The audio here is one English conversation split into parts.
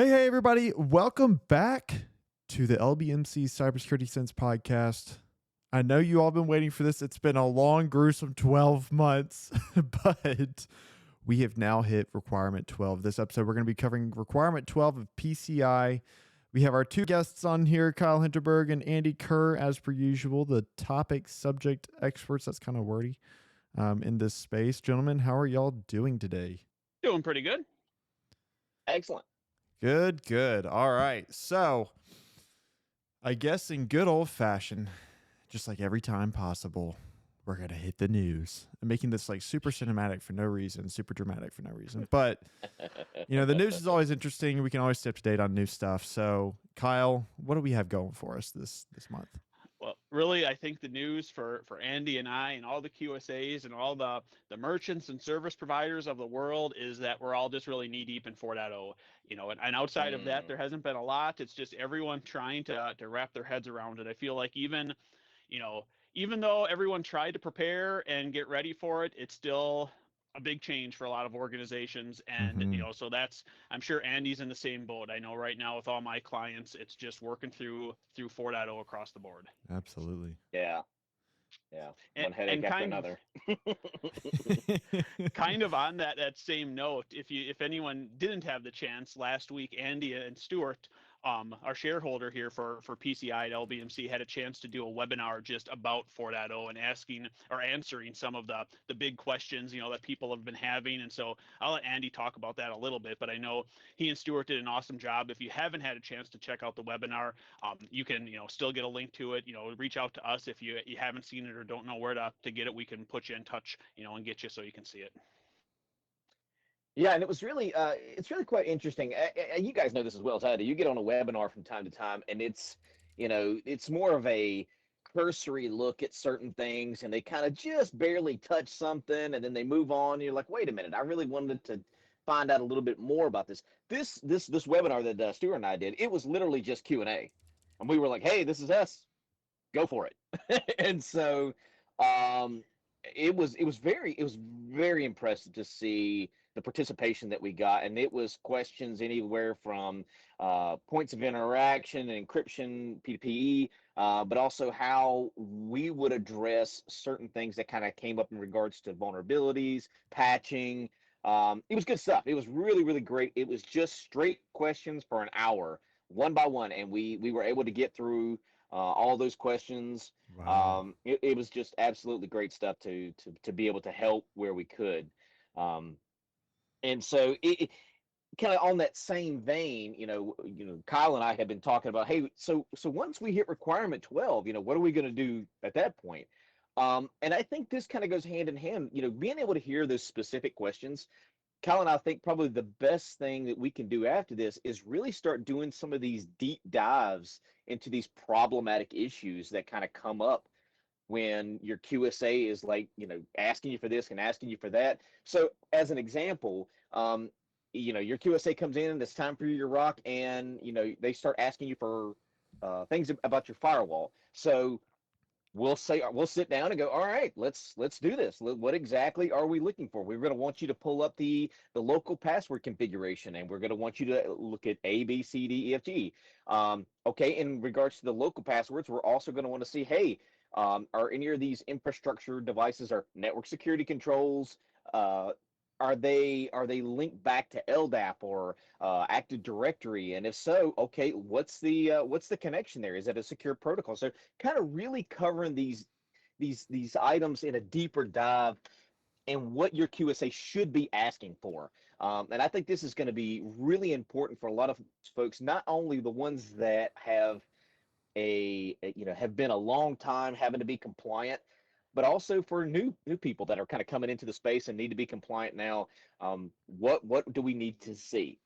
Hey, everybody. Welcome back to the LBMC Cybersecurity Sense podcast. I know you all been waiting for this. It's been a long, gruesome 12 months, but we have now hit requirement 12. This episode, we're going to be covering requirement 12 of PCI. We have our two guests on here, Kyle Hinterberg and Andy Kerr, as per usual, the topic subject experts. That's kind of wordy in this space. Gentlemen, how are y'all doing today? Doing pretty good. Excellent. Good. All right. So, I guess in good old fashion, just like every time possible, we're going to hit the news. I'm making this like super cinematic for no reason, super dramatic for no reason. But, the news is always interesting. We can always stay up to date on new stuff. So, Kyle, what do we have going for us this month? Well, really, I think the news for Andy and I and all the QSAs and all the merchants and service providers of the world is that we're all just really knee deep in 4.0. And outside of that, there hasn't been a lot. It's just everyone trying to wrap their heads around it. I feel like even though everyone tried to prepare and get ready for it, it's still a big change for a lot of organizations. And, so I'm sure Andy's in the same boat. I know right now with all my clients, it's just working through 4.0 across the board. Absolutely. Yeah. One headache after another. Kind of on that same note, if anyone didn't have the chance last week, Andy and Stewart, our shareholder here for PCI at LBMC, had a chance to do a webinar just about 4.0 and answering some of the big questions that people have been having. And so I'll let Andy talk about that a little bit, but I know he and Stewart did an awesome job. If you haven't had a chance to check out the webinar, you can still get a link to it. Reach out to us if you haven't seen it or don't know where to get it. We can put you in touch and get you so you can see it. Yeah, and it was really, it's really quite interesting. You guys know this as well as I do. You get on a webinar from time to time, and it's more of a cursory look at certain things, and they kind of just barely touch something, and then they move on. And you're like, wait a minute, I really wanted to find out a little bit more about this. This webinar that Stuart and I did, it was literally just Q&A, and we were like, hey, this is us, go for it. And so, it was very impressive to see the participation that we got, and it was questions anywhere from points of interaction and encryption, P2P, but also how we would address certain things that kind of came up in regards to vulnerabilities, patching. It was good stuff. It was really, really great. It was just straight questions for an hour, one by one, and we were able to get through all those questions. Wow. It was just absolutely great stuff to be able to help where we could. And so it kind of on that same vein, Kyle and I have been talking about, hey, so once we hit requirement 12, what are we going to do at that point? And I think this kind of goes hand in hand, being able to hear those specific questions. Kyle and I think probably the best thing that we can do after this is really start doing some of these deep dives into these problematic issues that kind of come up when your QSA is like, asking you for this and asking you for that. So as an example, your QSA comes in and it's time for your rock, and, they start asking you for things about your firewall. So we'll sit down and go, all right, let's do this. What exactly are we looking for? We're going to want you to pull up the local password configuration, and we're going to want you to look at A, B, C, D, E, F, G. Okay, in regards to the local passwords, we're also going to want to see, hey, are any of these infrastructure devices or network security controls, are they linked back to LDAP or Active Directory? And if so, okay, what's the connection there? Is that a secure protocol? So kind of really covering these items in a deeper dive and what your QSA should be asking for. And I think this is going to be really important for a lot of folks, not only the ones that have have been a long time having to be compliant, but also for new people that are kind of coming into the space and need to be compliant now. What do we need to see?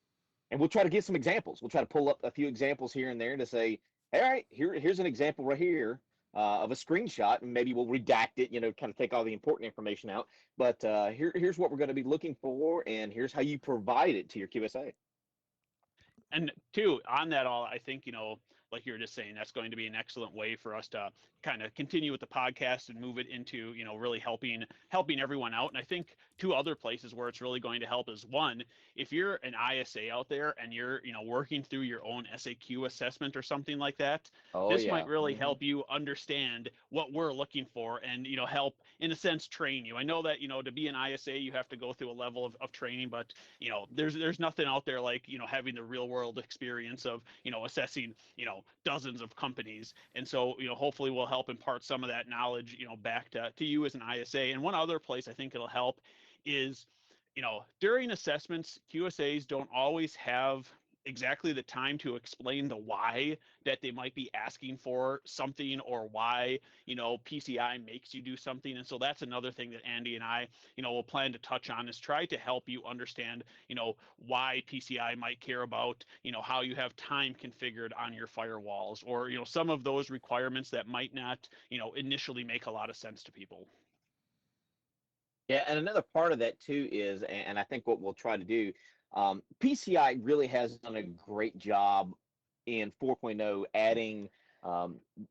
And we'll try to get some examples. We'll try to pull up a few examples here and there to say, all right, here's an example right here of a screenshot, and maybe we'll redact it, kind of take all the important information out. But here's what we're going to be looking for, and here's how you provide it to your QSA. And two, on that all, I think, like you were just saying, that's going to be an excellent way for us to kind of continue with the podcast and move it into, really helping everyone out. And I think two other places where it's really going to help is, one, if you're an ISA out there and you're, working through your own SAQ assessment or something like that, Oh this might yeah. really help you understand what we're looking for and, help in a sense train you. I know that, to be an ISA, you have to go through a level of training, but, there's nothing out there like, having the real world experience of, assessing, dozens of companies. And so, hopefully we'll help impart some of that knowledge, back to you as an ISA. And one other place I think it'll help is, during assessments, QSAs don't always have exactly the time to explain the why that they might be asking for something, or why, PCI makes you do something. And so that's another thing that Andy and I, will plan to touch on, is try to help you understand, why PCI might care about, how you have time configured on your firewalls, or, some of those requirements that might not, initially make a lot of sense to people. Yeah, and another part of that too is, and I think what we'll try to do, PCI really has done a great job in 4.0 adding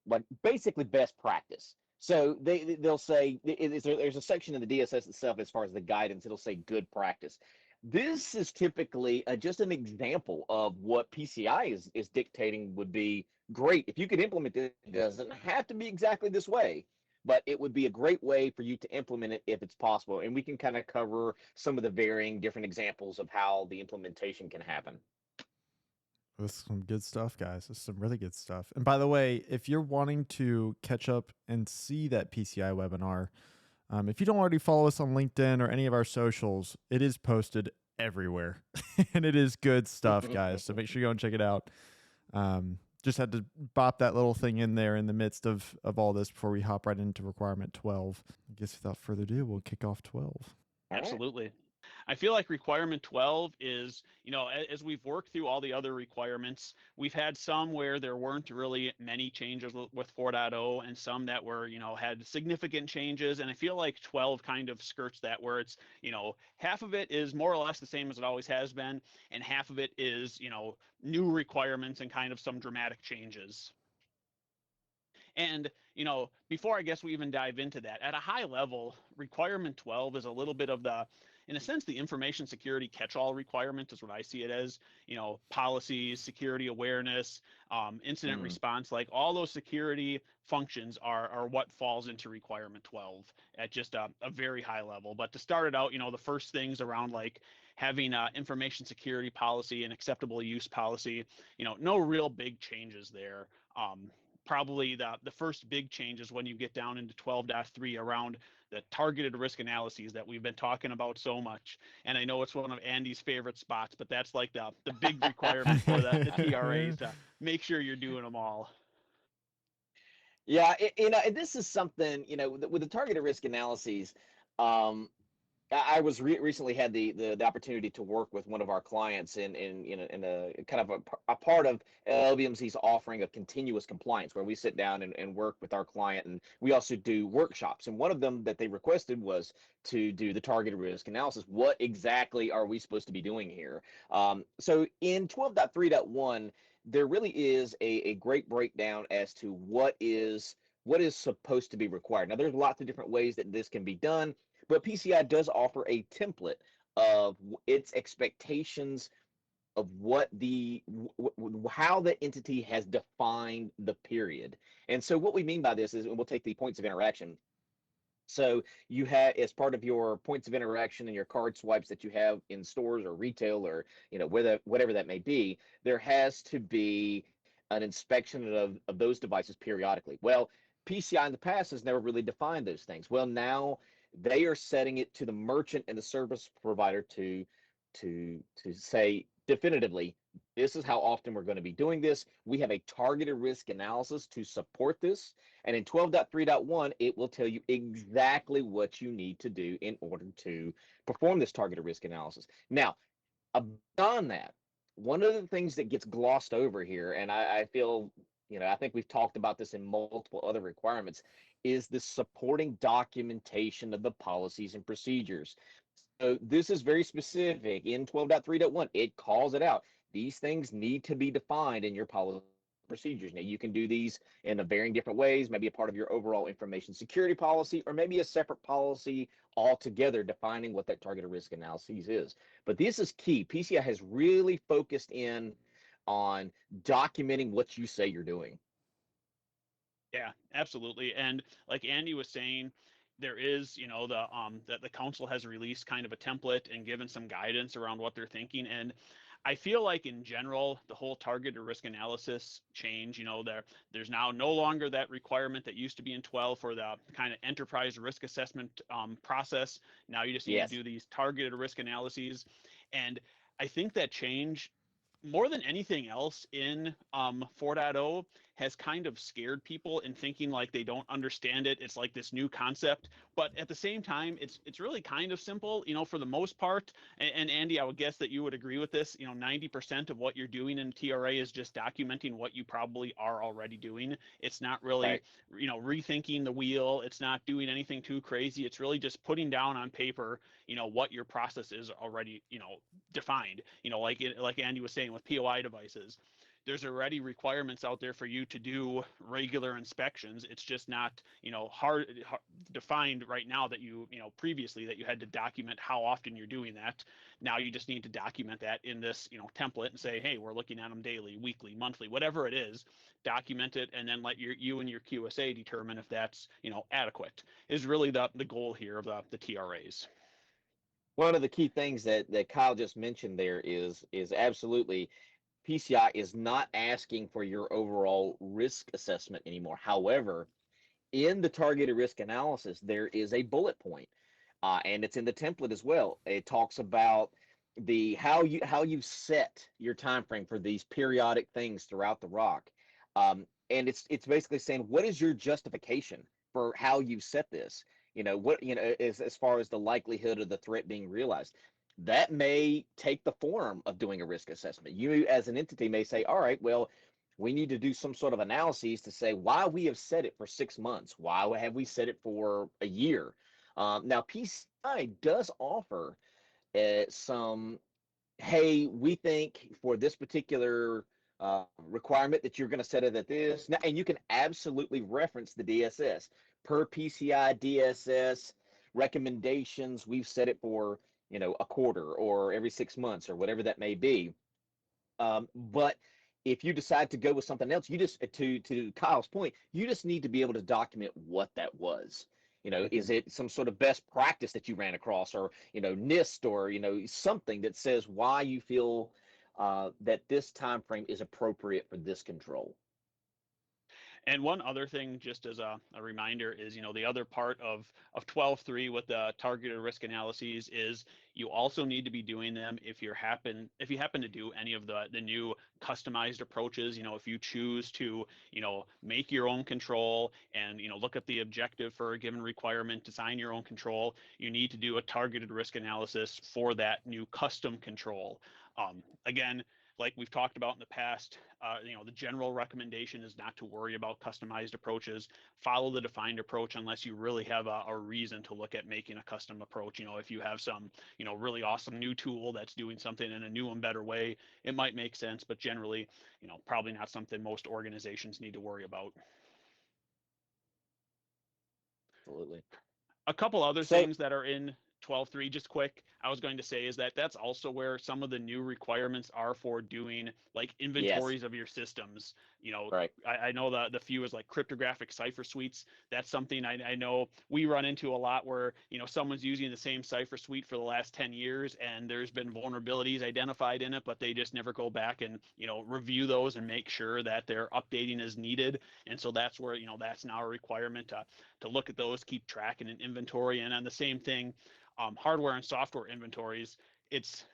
like basically best practice. So they'll say there's a section in the DSS itself as far as the guidance. It'll say good practice. This is typically just an example of what PCI is dictating would be great. If you could implement it, it doesn't have to be exactly this way, but it would be a great way for you to implement it if it's possible. And we can kind of cover some of the varying different examples of how the implementation can happen. This is some good stuff, guys. This is some really good stuff. And by the way, if you're wanting to catch up and see that PCI webinar, if you don't already follow us on LinkedIn or any of our socials, it is posted everywhere. And it is good stuff, guys. So make sure you go and check it out. Just had to bop that little thing in there in the midst of all this before we hop right into requirement 12. I guess without further ado, we'll kick off 12. Absolutely. I feel like requirement 12 is, as we've worked through all the other requirements, we've had some where there weren't really many changes with 4.0, and some that were, had significant changes. And I feel like 12 kind of skirts that, where it's, half of it is more or less the same as it always has been, and half of it is, new requirements and kind of some dramatic changes. And, before I guess we even dive into that, at a high level, requirement 12 is a little bit of in a sense, the information security catch-all requirement is what I see it as. Policies, security awareness, incident response, like all those security functions are what falls into requirement 12 at just a very high level. But to start it out, the first things around like having information security policy and acceptable use policy, no real big changes there. Probably the first big change is when you get down into 12.3 around the targeted risk analyses that we've been talking about so much. And I know it's one of Andy's favorite spots, but that's like the big requirement for the TRAs to make sure you're doing them all. Yeah, this is something, with the targeted risk analyses. I was recently had the opportunity to work with one of our clients in a kind of a part of LBMC's offering of continuous compliance, where we sit down and work with our client, and we also do workshops. And one of them that they requested was to do the targeted risk analysis. What exactly are we supposed to be doing here? So in 12.3.1, there really is a great breakdown as to what is supposed to be required. Now, there's lots of different ways that this can be done, but PCI does offer a template of its expectations of what how the entity has defined the period. And so what we mean by this is, and we'll take the points of interaction. So you have, as part of your points of interaction and your card swipes that you have in stores or retail, or whatever that may be, there has to be an inspection of those devices periodically. Well, PCI in the past has never really defined those things. Well, now they are setting it to the merchant and the service provider to say definitively, this is how often we're going to be doing this. We have a targeted risk analysis to support this. And in 12.3.1, it will tell you exactly what you need to do in order to perform this targeted risk analysis. Now, beyond that, one of the things that gets glossed over here, and I feel, I think we've talked about this in multiple other requirements, is the supporting documentation of the policies and procedures. So this is very specific in 12.3.1. It calls it out. These things need to be defined in your policies procedures. Now, you can do these in a varying different ways, maybe a part of your overall information security policy, or maybe a separate policy altogether defining what that targeted risk analysis is. But this is key. PCI has really focused in on documenting what you say you're doing. Yeah, absolutely. And like Andy was saying, there is, the council has released kind of a template and given some guidance around what they're thinking. And I feel like in general, the whole target or risk analysis change, there's now no longer that requirement that used to be in 12 for the kind of enterprise risk assessment process. Now you just need to Yes. do these targeted risk analyses. And I think that change, more than anything else in 4.0, has kind of scared people in thinking like they don't understand it. It's like this new concept, but at the same time, it's really kind of simple, for the most part. And Andy, I would guess that you would agree with this. 90% of what you're doing in TRA is just documenting what you probably are already doing. It's not really, Right. rethinking the wheel. It's not doing anything too crazy. It's really just putting down on paper, what your process is already, defined. Like Andy was saying with POI devices, there's already requirements out there for you to do regular inspections. It's just not, hard defined right now that previously that you had to document how often you're doing that. Now you just need to document that in this, template and say, hey, we're looking at them daily, weekly, monthly, whatever it is, document it, and then let you and your QSA determine if that's, adequate, is really the goal here of the TRAs. One of the key things that Kyle just mentioned there is absolutely PCI is not asking for your overall risk assessment anymore. However, in the targeted risk analysis, there is a bullet point, and it's in the template as well. It talks about the how you set your time frame for these periodic things throughout the rock, and it's basically saying what is your justification for how you set this. What as far as the likelihood of the threat being realized. That may take the form of doing a risk assessment. You, as an entity, may say, all right, well, we need to do some sort of analyses to say why we have set it for 6 months. Why have we set it for a year? Now, PCI does offer some, hey, we think for this particular requirement that you're going to set it at this. Now, and you can absolutely reference the DSS. Per PCI DSS recommendations, we've set it for, a quarter or every 6 months or whatever that may be. But if you decide to go with something else, you just to Kyle's point, you just need to be able to document what that was. Is it some sort of best practice that you ran across, or NIST, or something that says why you feel that this time frame is appropriate for this control. And one other thing, just as a reminder, is the other part of 12.3 with the targeted risk analyses is you also need to be doing them if you happen to do any of the new customized approaches. If you choose to make your own control and look at the objective for a given requirement, design your own control, you need to do a targeted risk analysis for that new custom control. Again, like we've talked about in the past, the general recommendation is not to worry about customized approaches. Follow the defined approach unless you really have a reason to look at making a custom approach. If you have some, really awesome new tool that's doing something in a new and better way, it might make sense, but generally, probably not something most organizations need to worry about. Absolutely. A couple other So things that are in 12.3, just quick, I was going to say is that that's also where some of the new requirements are for doing like yes, inventories of your systems. right. I know the few is like cryptographic cipher suites. That's something I know we run into a lot where, someone's using the same cipher suite for the last 10 years and there's been vulnerabilities identified in it, but they just never go back and, review those and make sure that they're updating as needed. And so that's where, that's now a requirement to look at those, keep track in an inventory. And on the same thing, hardware and software inventories, it's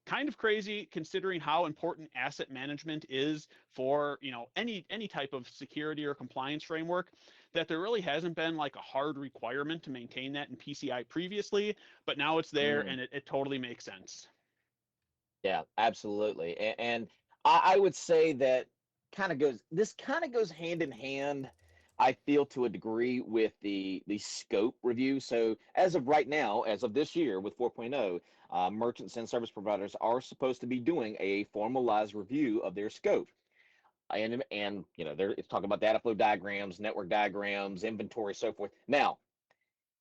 kind of crazy considering how important asset management is for any type of security or compliance framework, that there really hasn't been like a hard requirement to maintain that in PCI previously, but now it's there and it totally makes sense. Yeah, absolutely. And I would say that this kind of goes hand in hand, I feel, to a degree with the scope review. So as of right now, as of this year with 4.0, merchants and service providers are supposed to be doing a formalized review of their scope. and it's talking about data flow diagrams, network diagrams, inventory, so forth. Now,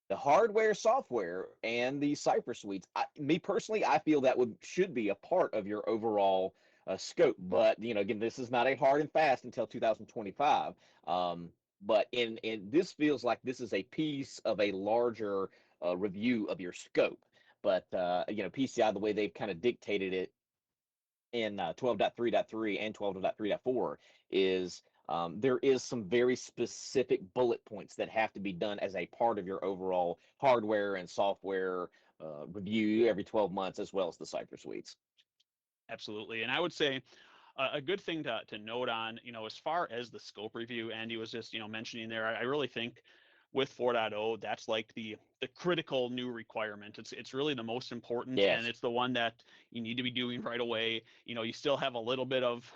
the hardware, software, and the Cypress suites, me personally, I feel that should be a part of your overall scope. But again, this is not a hard and fast until 2025. But in this feels like this is a piece of a larger review of your scope. But PCI, the way they've kind of dictated it in 12.3.3 and 12.3.4 is there is some very specific bullet points that have to be done as a part of your overall hardware and software review every 12 months, as well as the Cypress suites. Absolutely. And I would say a good thing to note on, as far as the scope review, Andy was just, mentioning there, I really think with 4.0, that's like the critical new requirement. It's really the most important, Yes. and it's the one that you need to be doing right away. You still have a little bit of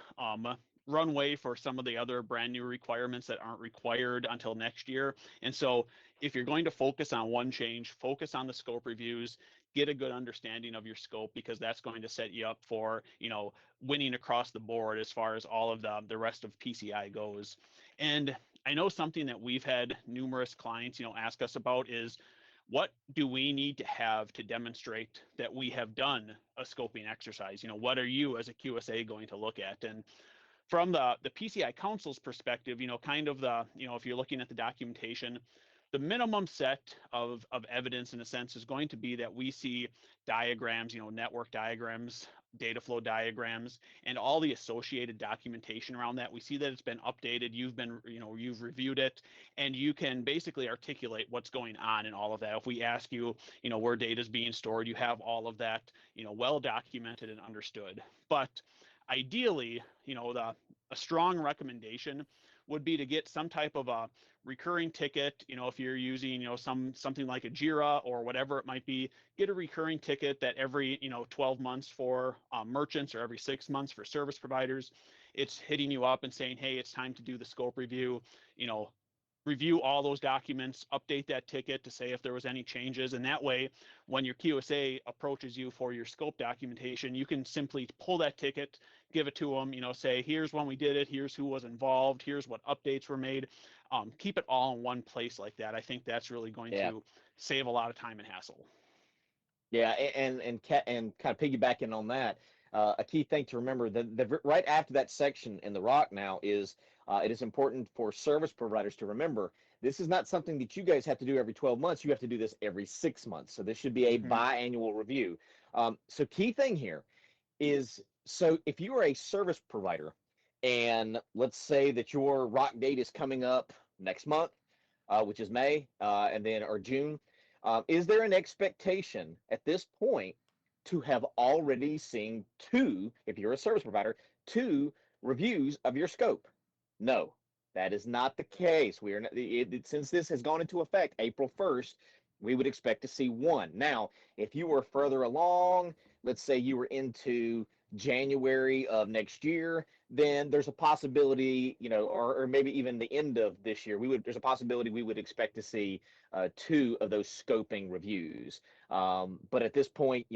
runway for some of the other brand new requirements that aren't required until next year. And so if you're going to focus on one change, focus on the scope reviews, get a good understanding of your scope, because that's going to set you up for, winning across the board as far as all of the rest of PCI goes. And I know something that we've had numerous clients, ask us about is, what do we need to have to demonstrate that we have done a scoping exercise? What are you as a QSA going to look at? And from the PCI Council's perspective, kind of if you're looking at the documentation, the minimum set of evidence, in a sense, is going to be that we see diagrams, network diagrams, data flow diagrams, and all the associated documentation around that. We see that it's been updated. You've reviewed it, and you can basically articulate what's going on in all of that. If we ask you, where data is being stored, you have all of that, well documented and understood. But ideally, a strong recommendation would be to get some type of a recurring ticket. If you're using, something like a Jira or whatever it might be, get a recurring ticket that every, 12 months for merchants, or every 6 months for service providers, it's hitting you up and saying, hey, it's time to do the scope review. Review all those documents, update that ticket to say if there was any changes. And that way, when your QSA approaches you for your scope documentation, you can simply pull that ticket, give it to them, say, here's when we did it, here's who was involved, here's what updates were made. Keep it all in one place like that. I think that's really going to save a lot of time and hassle. Yeah, and kind of piggybacking on that, a key thing to remember that right after that section in the ROC now is it is important for service providers to remember this is not something that you guys have to do every 12 months. You have to do this every 6 months. So this should be a biannual review. So key thing here is, so if you are a service provider and let's say that your ROC date is coming up next month, which is May, and then or June. Is there an expectation at this point to have already seen if you're a service provider, 2 reviews of your scope? No, that is not the case. We are not, since this has gone into effect April 1st, we would expect to see 1. Now, if you were further along, let's say you were into January of next year, then there's a possibility, or maybe even the end of this year, there's a possibility we would expect to see 2 of those scoping reviews. But at this point,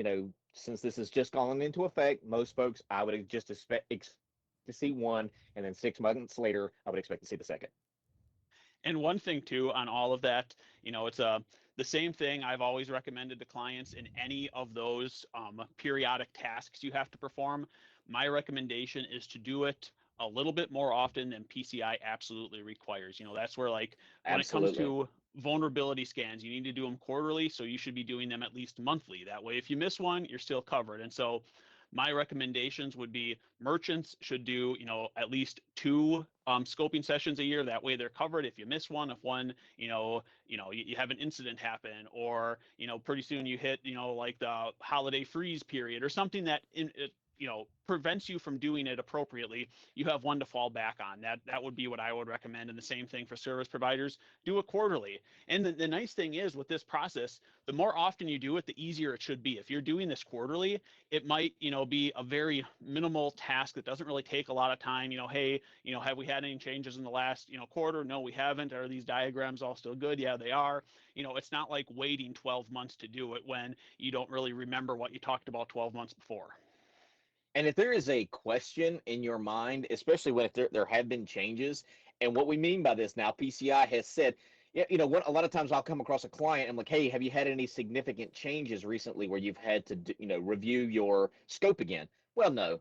since this has just gone into effect, most folks, I would just expect to see 1, and then 6 months later, I would expect to see the second. And one thing too on all of that, it's the same thing I've always recommended to clients in any of those periodic tasks you have to perform. My recommendation is to do it a little bit more often than PCI absolutely requires. That's where, like, when it comes to vulnerability scans, you need to do them quarterly, so you should be doing them at least monthly. That way, if you miss one, you're still covered. And so my recommendations would be merchants should do, at least 2 scoping sessions a year. That way they're covered. If you miss one, if one, you have an incident happen, or, pretty soon you hit, like the holiday freeze period or something that prevents you from doing it appropriately, you have one to fall back on. That would be what I would recommend. And the same thing for service providers, do it quarterly. And the nice thing is with this process, the more often you do it, the easier it should be. If you're doing this quarterly, it might, be a very minimal task that doesn't really take a lot of time. Hey, have we had any changes in the last, quarter? No, we haven't. Are these diagrams all still good? Yeah, they are. It's not like waiting 12 months to do it when you don't really remember what you talked about 12 months before. And if there is a question in your mind, especially when if there have been changes, and what we mean by this now, PCI has said, yeah, a lot of times I'll come across a client and I'm like, hey, have you had any significant changes recently where you've had to, review your scope again? Well, no.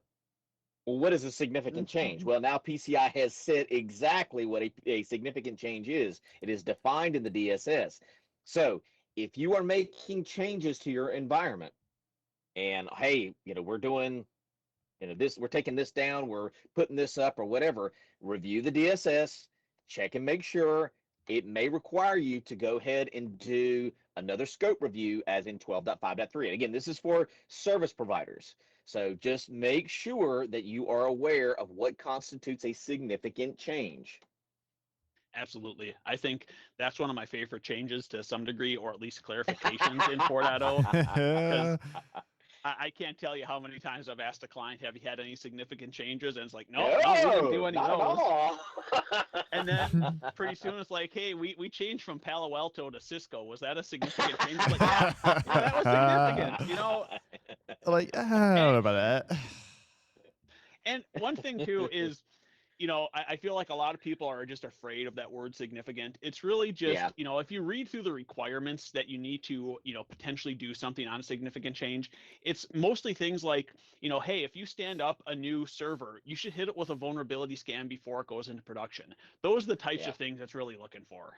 Well, what is a significant change? Well, now PCI has said exactly what a significant change is. It is defined in the DSS. So if you are making changes to your environment, and hey, we're doing this, we're taking this down, we're putting this up or whatever, review the DSS, check and make sure. It may require you to go ahead and do another scope review as in 12.5.3. And again, this is for service providers. So just make sure that you are aware of what constitutes a significant change. Absolutely. I think that's one of my favorite changes to some degree, or at least clarifications in 4.0, because I can't tell you how many times I've asked a client, have you had any significant changes? And it's like, no, we didn't do No, any of not at those. all. And then pretty soon it's like, hey, we changed from Palo Alto to Cisco. Was that a significant change? It's like, yeah, that was significant, Like, I don't know And, about that. and one thing too is, I feel like a lot of people are just afraid of that word significant. It's really Yeah. just, if you read through the requirements that you need to, potentially do something on a significant change, it's mostly things like, hey, if you stand up a new server, you should hit it with a vulnerability scan before it goes into production. Those are the types of things that's really looking for.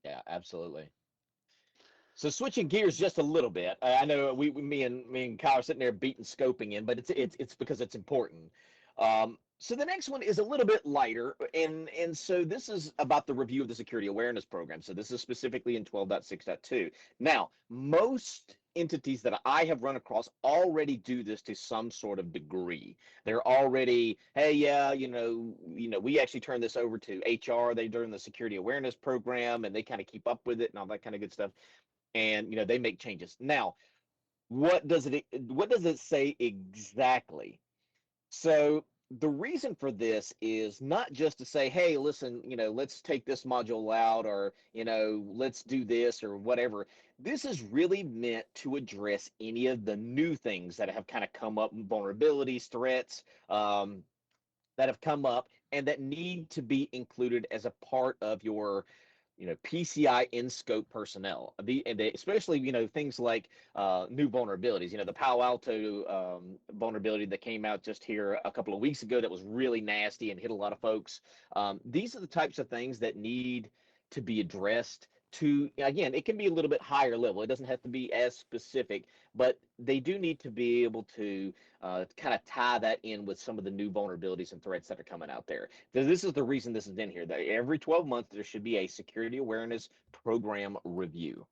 Yeah, absolutely. So switching gears just a little bit, I know me and Kyle are sitting there beating scoping in, but it's because it's important. So the next one is a little bit lighter, and so this is about the review of the security awareness program. So this is specifically in 12.6.2. Now, most entities that I have run across already do this to some sort of degree. They're already, hey, yeah, we actually turn this over to HR. They during the security awareness program, and they kind of keep up with it and all that kind of good stuff, and they make changes. Now, what does it say exactly? So the reason for this is not just to say, hey, listen, let's take this module out, or let's do this or whatever. This is really meant to address any of the new things that have kind of come up, vulnerabilities, threats, that have come up and that need to be included as a part of your PCI in scope personnel. Especially things like new vulnerabilities. The Palo Alto vulnerability that came out just here a couple of weeks ago that was really nasty and hit a lot of folks. These are the types of things that need to be addressed. To again, it can be a little bit higher level. It doesn't have to be as specific, but they do need to be able to kind of tie that in with some of the new vulnerabilities and threats that are coming out there. So this is the reason this is in here. That every 12 months there should be a security awareness program review.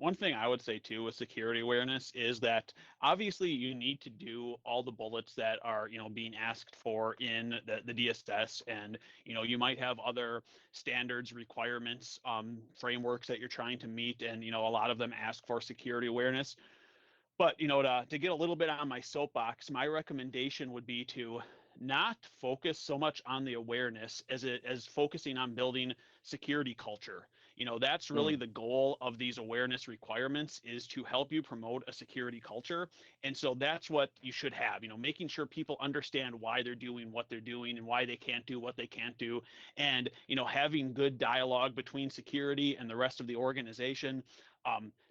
One thing I would say too with security awareness is that obviously you need to do all the bullets that are, being asked for in the DSS, and, you might have other standards, requirements, frameworks that you're trying to meet, and, a lot of them ask for security awareness. But, to get a little bit on my soapbox, my recommendation would be to not focus so much on the awareness as focusing on building security culture. That's really the goal of these awareness requirements, is to help you promote a security culture. And so that's what you should have, making sure people understand why they're doing what they're doing and why they can't do what they can't do. And, having good dialogue between security and the rest of the organization.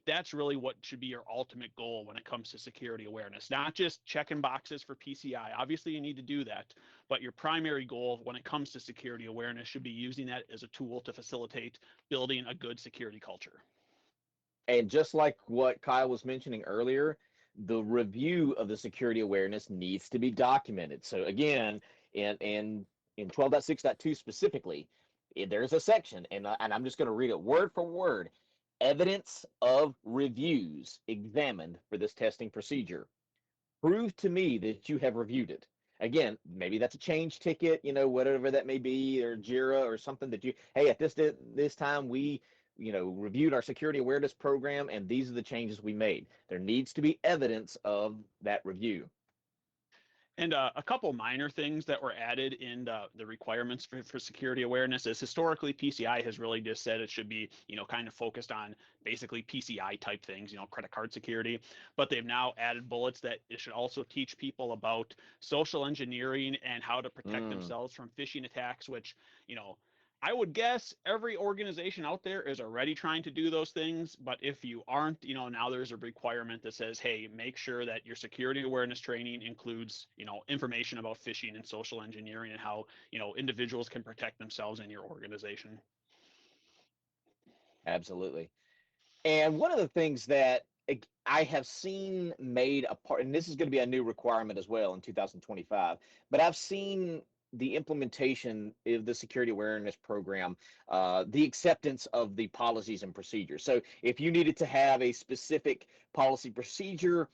That's really what should be your ultimate goal when it comes to security awareness, not just checking boxes for PCI. Obviously, you need to do that, but your primary goal when it comes to security awareness should be using that as a tool to facilitate building a good security culture. And just like what Kyle was mentioning earlier, the review of the security awareness needs to be documented. So again, in 12.6.2 specifically, there's a section, and I'm just going to read it word for word. Evidence of reviews examined for this testing procedure. Prove to me that you have reviewed it. Again, maybe that's a change ticket, whatever that may be, or Jira or something that hey, at this time we, reviewed our security awareness program and these are the changes we made. There needs to be evidence of that review. And a couple minor things that were added in the requirements for security awareness is historically PCI has really just said it should be, kind of focused on basically PCI type things, credit card security. But they've now added bullets that it should also teach people about social engineering and how to protect themselves from phishing attacks, which, I would guess every organization out there is already trying to do those things. But if you aren't, now there's a requirement that says, hey, make sure that your security awareness training includes, information about phishing and social engineering and how, individuals can protect themselves in your organization. Absolutely. And one of the things that I have seen made a part, and this is going to be a new requirement as well in 2025, but I've seen the implementation of the security awareness program, the acceptance of the policies and procedures. So if you needed to have a specific policy procedure,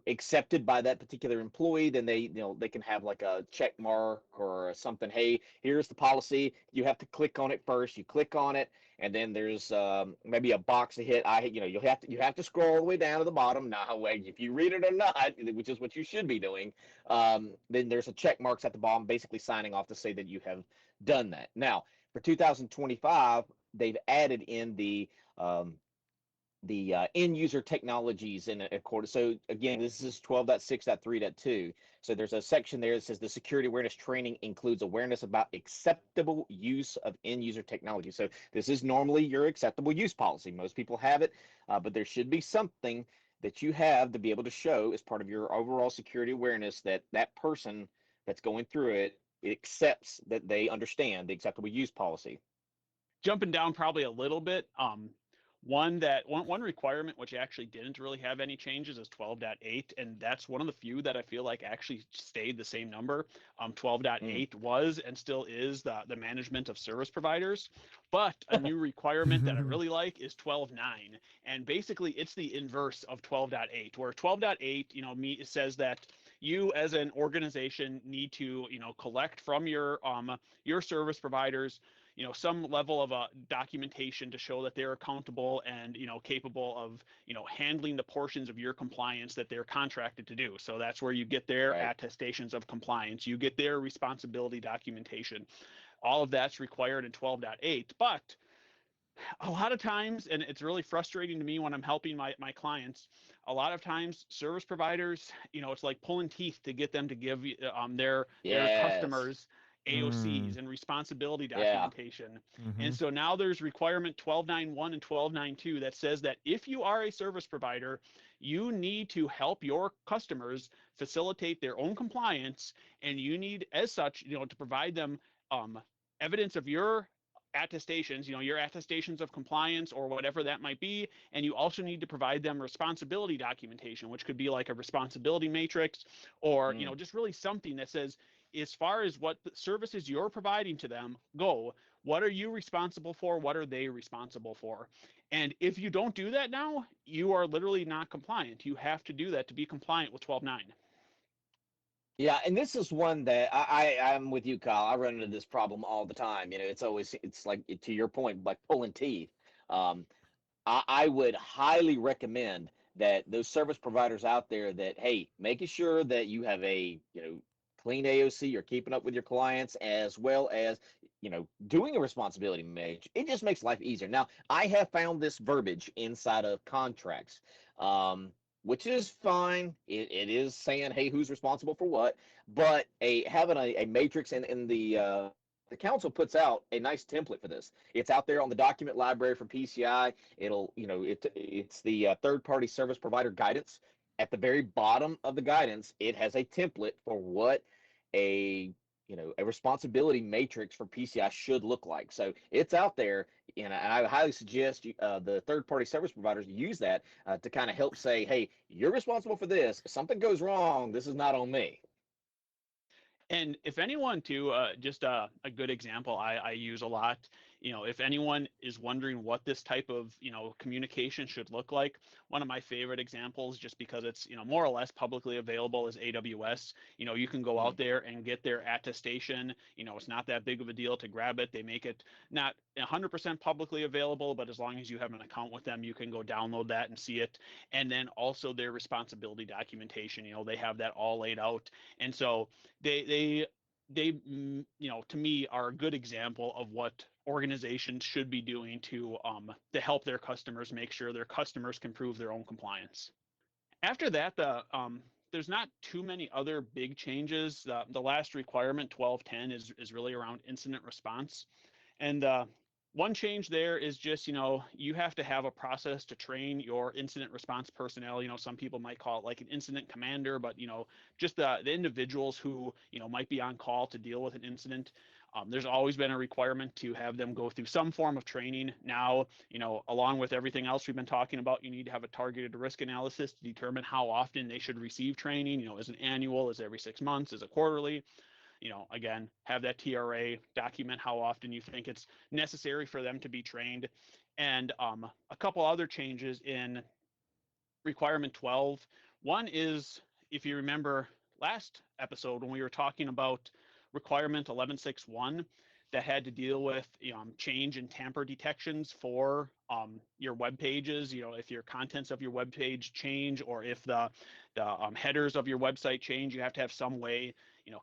accepted by that particular employee, then they can have like a check mark or something. Hey, here's the policy. You have to click on it first. You click on it, and then there's maybe a box to hit. You have to scroll all the way down to the bottom. Now, if you read it or not, which is what you should be doing, then there's a check marks at the bottom, basically signing off to say that you have done that. Now, for 2025, they've added in the end user technologies in a quarter. So again, this is 12.6.3.2. So there's a section there that says the security awareness training includes awareness about acceptable use of end user technology. So this is normally your acceptable use policy. Most people have it, but there should be something that you have to be able to show as part of your overall security awareness that that person that's going through it accepts that they understand the acceptable use policy. Jumping down probably a little bit, one requirement which actually didn't really have any changes is 12.8, and that's one of the few that I feel like actually stayed the same number. 12.8 was and still is the management of service providers, but a new requirement that I really like is 12.9, and basically it's the inverse of 12.8, where 12.8, it says that you as an organization need to, collect from your service providers, some level of documentation to show that they're accountable and, capable of, handling the portions of your compliance that they're contracted to do. So that's where you get their attestations of compliance. You get their responsibility documentation. All of that's required in 12.8. But a lot of times, and it's really frustrating to me when I'm helping my clients, a lot of times service providers, it's like pulling teeth to get them to give their customers AOCs and responsibility documentation. And so now there's requirement 12.9.1 and 12.9.2 that says that if you are a service provider, you need to help your customers facilitate their own compliance, and you need as such, to provide them evidence of your attestations, your attestations of compliance or whatever that might be. And you also need to provide them responsibility documentation, which could be like a responsibility matrix or, just really something that says, as far as what services you're providing to them go, what are you responsible for? What are they responsible for? And if you don't do that now, you are literally not compliant. You have to do that to be compliant with 12.9. Yeah, and this is one that I'm with you, Kyle. I run into this problem all the time. It's like, to your point, like pulling teeth. I would highly recommend that those service providers out there that, hey, making sure that you have a clean AOC, you're keeping up with your clients, as well as doing a responsibility matrix. It just makes life easier. Now, I have found this verbiage inside of contracts. Which is fine. It is saying, hey, who's responsible for what? But having a matrix in the council puts out a nice template for this. It's out there on the document library for PCI. It's the third-party service provider guidance. At the very bottom of the guidance, it has a template for what a responsibility matrix for PCI should look like. So it's out there, and I highly suggest the third-party service providers use that to kind of help say, hey, you're responsible for this. If something goes wrong, this is not on me. And if anyone just a good example I use a lot if anyone is wondering what this type of, communication should look like, one of my favorite examples, just because it's, more or less publicly available, is AWS. You can go out there and get their attestation. It's not that big of a deal to grab it. They make it not 100% publicly available, but as long as you have an account with them, you can go download that and see it. And then also their responsibility documentation, they have that all laid out. And so they to me, are a good example of what organizations should be doing to help their customers make sure their customers can prove their own compliance. After that, there's not too many other big changes. The last requirement, 1210, is really around incident response. And one change there is just, you have to have a process to train your incident response personnel. Some people might call it like an incident commander, but, just the individuals who, might be on call to deal with an incident. There's always been a requirement to have them go through some form of training. Now, along with everything else we've been talking about, you need to have a targeted risk analysis to determine how often they should receive training. Is it annual, is it every 6 months, is it quarterly? Again, have that TRA, document how often you think it's necessary for them to be trained. And a couple other changes in requirement 12. One is, if you remember last episode when we were talking about requirement 1161, that had to deal with change and tamper detections for your web pages. If your contents of your web page change, or if the headers of your website change, you have to have some way,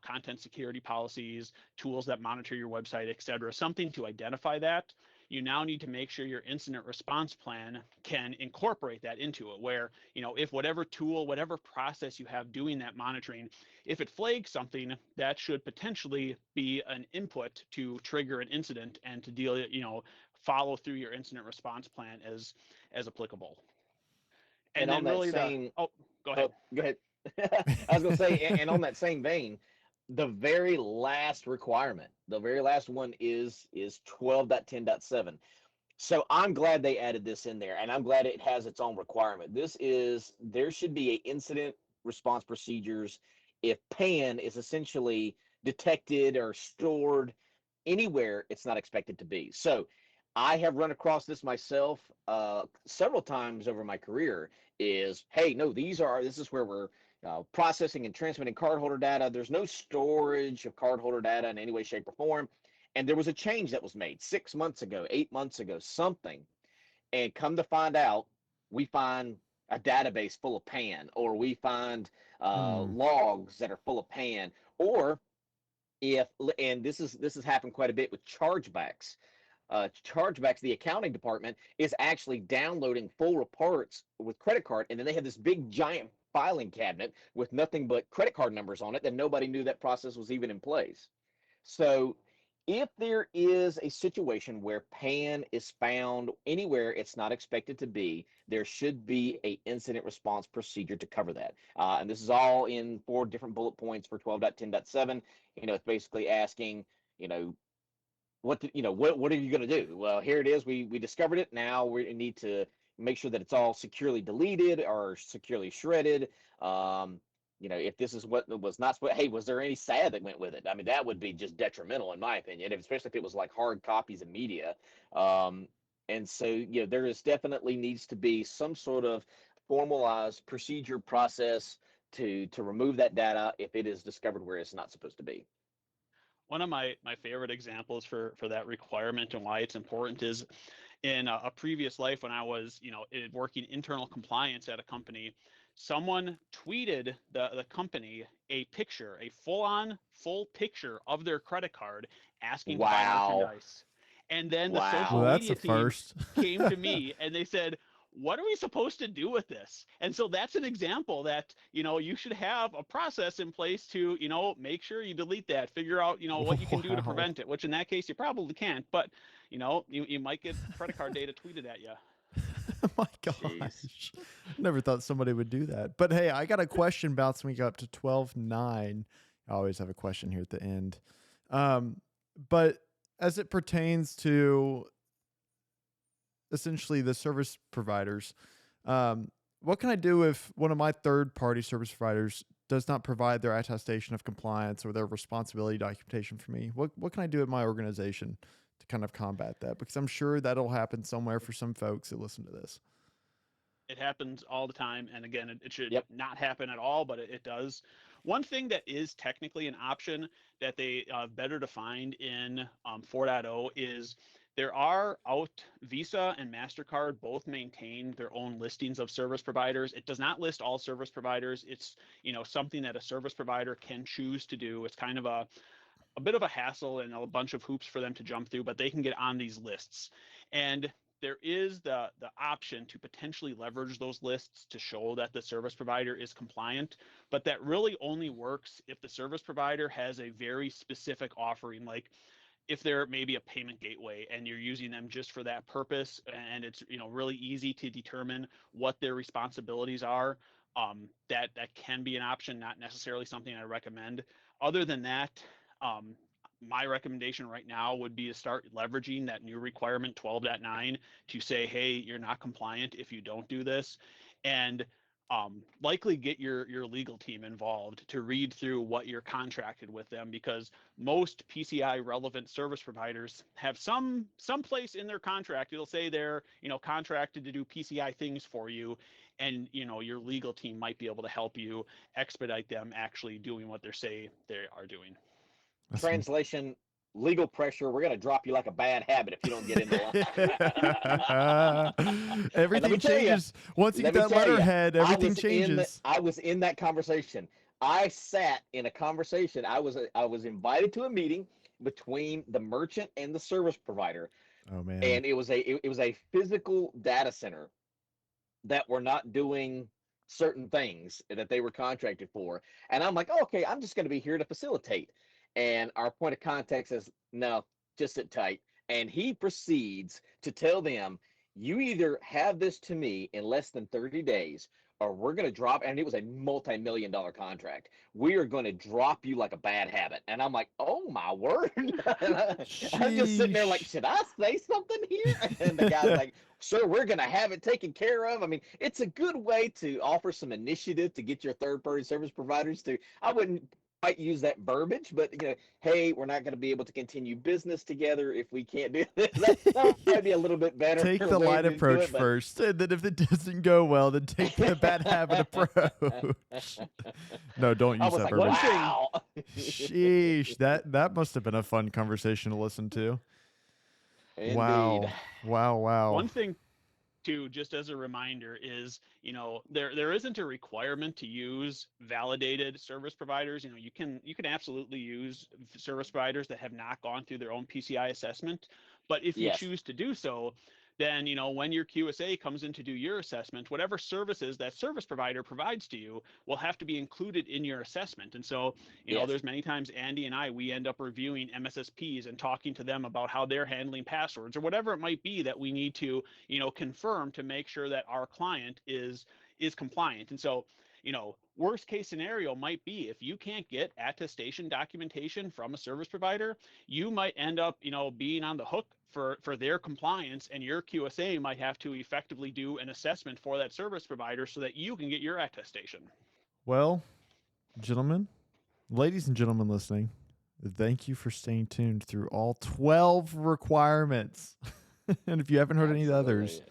content security policies, tools that monitor your website, etc., something to identify that. You now need to make sure your incident response plan can incorporate that into it, where, if whatever tool, whatever process you have doing that monitoring, if it flags something, that should potentially be an input to trigger an incident and to deal, follow through your incident response plan as applicable. And then really go ahead. Go ahead. I was going to say, and on that same vein, the very last requirement, the very last one is 12.10.7. So I'm glad they added this in there, and I'm glad it has its own requirement. There should be a incident response procedures if PAN is essentially detected or stored anywhere it's not expected to be. So I have run across this myself several times over my career. Hey, no, this is where we're processing and transmitting cardholder data. There's no storage of cardholder data in any way, shape, or form. And there was a change that was made 6 months ago, 8 months ago, something. And come to find out, we find a database full of PAN, or we find logs that are full of PAN, or and this has happened quite a bit with chargebacks. Chargebacks, the accounting department is actually downloading full reports with credit card, and then they have this big giant filing cabinet with nothing but credit card numbers on it that nobody knew that process was even in place. So if there is a situation where PAN is found anywhere it's not expected to be, there should be a incident response procedure to cover that. And this is all in 4 different bullet points for 12.10.7. It's basically asking, what are you going to do? Well, here it is. We discovered it. Now we need to make sure that it's all securely deleted or securely shredded. If this is what was not supposed, hey, was there any SAD that went with it? I mean, that would be just detrimental in my opinion, especially if it was like hard copies of media. And so, there is definitely needs to be some sort of formalized procedure process to remove that data if it is discovered where it's not supposed to be. One of my favorite examples for that requirement and why it's important is in a previous life when I was, working internal compliance at a company. Someone tweeted the company a picture, a full picture of their credit card asking to buy merchandise. And then the social media team came to me and they said, what are we supposed to do with this? And so that's an example that, you should have a process in place to, make sure you delete that, figure out, what you can do to prevent it, which in that case, you probably can't, but, you might get credit card data tweeted at you. Oh my gosh. Never thought somebody would do that. But hey, I got a question bouncing me up to 12.9. I always have a question here at the end. But as it pertains to essentially the service providers, what can I do if one of my third-party service providers does not provide their attestation of compliance or their responsibility documentation for me? What can I do at my organization to kind of combat that? Because I'm sure that'll happen somewhere for some folks that listen to this. It happens all the time, and again, it should Yep. not happen at all, but it does. One thing that is technically an option that they better defined in 4.0 is there are out Visa and MasterCard both maintain their own listings of service providers. It does not list all service providers. It's something that a service provider can choose to do. It's kind of a bit of a hassle and a bunch of hoops for them to jump through, but they can get on these lists. And there is the option to potentially leverage those lists to show that the service provider is compliant, but that really only works if the service provider has a very specific offering, like if they're maybe a payment gateway and you're using them just for that purpose, and it's really easy to determine what their responsibilities are. That can be an option, not necessarily something I recommend. Other than that, um, my recommendation right now would be to start leveraging that new requirement 12.9 to say, hey, you're not compliant if you don't do this, and likely get your legal team involved to read through what you're contracted with them, because most PCI relevant service providers have some place in their contract. It'll say they're contracted to do PCI things for you, and your legal team might be able to help you expedite them actually doing what they say they are doing. Translation, legal pressure. We're going to drop you like a bad habit if you don't get into line. Everything changes once you get that letterhead. Everything changes. I was in that conversation. I sat in a conversation. I was invited to a meeting between the merchant and the service provider. Oh man! And it was a physical data center that were not doing certain things that they were contracted for. And I'm like, oh, okay, I'm just going to be here to facilitate. And our point of contact says, no, just sit tight. And he proceeds to tell them, you either have this to me in less than 30 days, or we're going to drop. And it was a multi-million-dollar contract. We are going to drop you like a bad habit. And I'm like, oh my word. I'm just sitting there like, should I say something here? And the guy's like, sir, we're going to have it taken care of. I mean, it's a good way to offer some initiative to get your third-party service providers to, I wouldn't quite use that verbiage, but hey, we're not going to be able to continue business together if we can't do this. That might be a little bit better. Take the light approach first, and then if it doesn't go well, then take the bad habit approach. No, don't use that verbiage. Wow. Sheesh, that must have been a fun conversation to listen to. Indeed. Wow. One thing too, just as a reminder, is there isn't a requirement to use validated service providers. You can absolutely use service providers that have not gone through their own PCI assessment, but if you choose to do so, then when your QSA comes in to do your assessment, whatever services that service provider provides to you will have to be included in your assessment. And so there's many times Andy and we end up reviewing MSSPs and talking to them about how they're handling passwords or whatever it might be that we need to confirm to make sure that our client is compliant. And so worst case scenario might be, if you can't get attestation documentation from a service provider, you might end up being on the hook for their compliance, and your QSA might have to effectively do an assessment for that service provider so that you can get your attestation. Well, ladies and gentlemen listening, thank you for staying tuned through all 12 requirements. And if you haven't heard any of the others,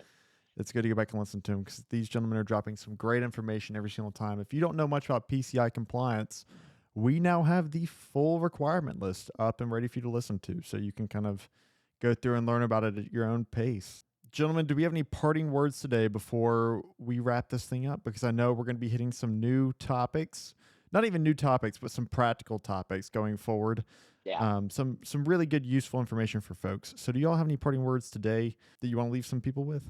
it's good to go back and listen to them, because these gentlemen are dropping some great information every single time. If you don't know much about PCI compliance, we now have the full requirement list up and ready for you to listen to, so you can kind of go through and learn about it at your own pace. Gentlemen, do we have any parting words today before we wrap this thing up? Because I know we're going to be hitting some new topics, not even new topics, but some practical topics going forward. Yeah. Some really good, useful information for folks. So do you all have any parting words today that you want to leave some people with?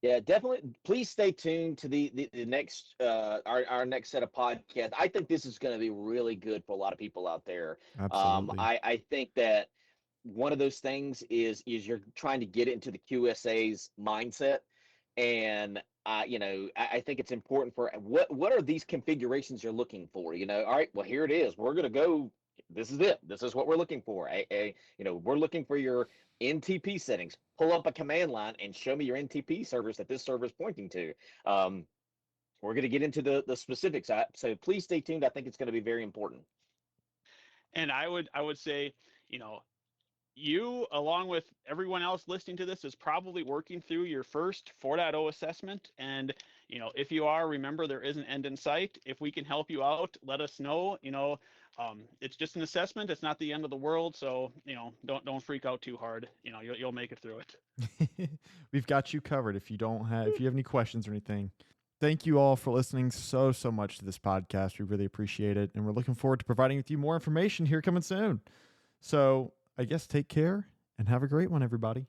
Yeah, definitely. Please stay tuned to the next our next set of podcasts. I think this is going to be really good for a lot of people out there. Absolutely. I think that one of those things is you're trying to get into the QSA's mindset, and I think it's important for what are these configurations you're looking for. All right, well, here it is. We're going to go. This is it. This is what we're looking for. We're looking for your NTP settings. Pull up a command line and show me your NTP servers that this server is pointing to. We're going to get into the specifics. So please stay tuned. I think it's going to be very important. And I would say, you, along with everyone else listening to this, is probably working through your first 4.0 assessment. And, if you are, remember there is an end in sight. If we can help you out, let us know. It's just an assessment. It's not the end of the world. So, don't freak out too hard. You'll make it through it. We've got you covered if you have any questions or anything. Thank you all for listening so much to this podcast. We really appreciate it. And we're looking forward to providing with you more information here coming soon. So I guess take care and have a great one, everybody.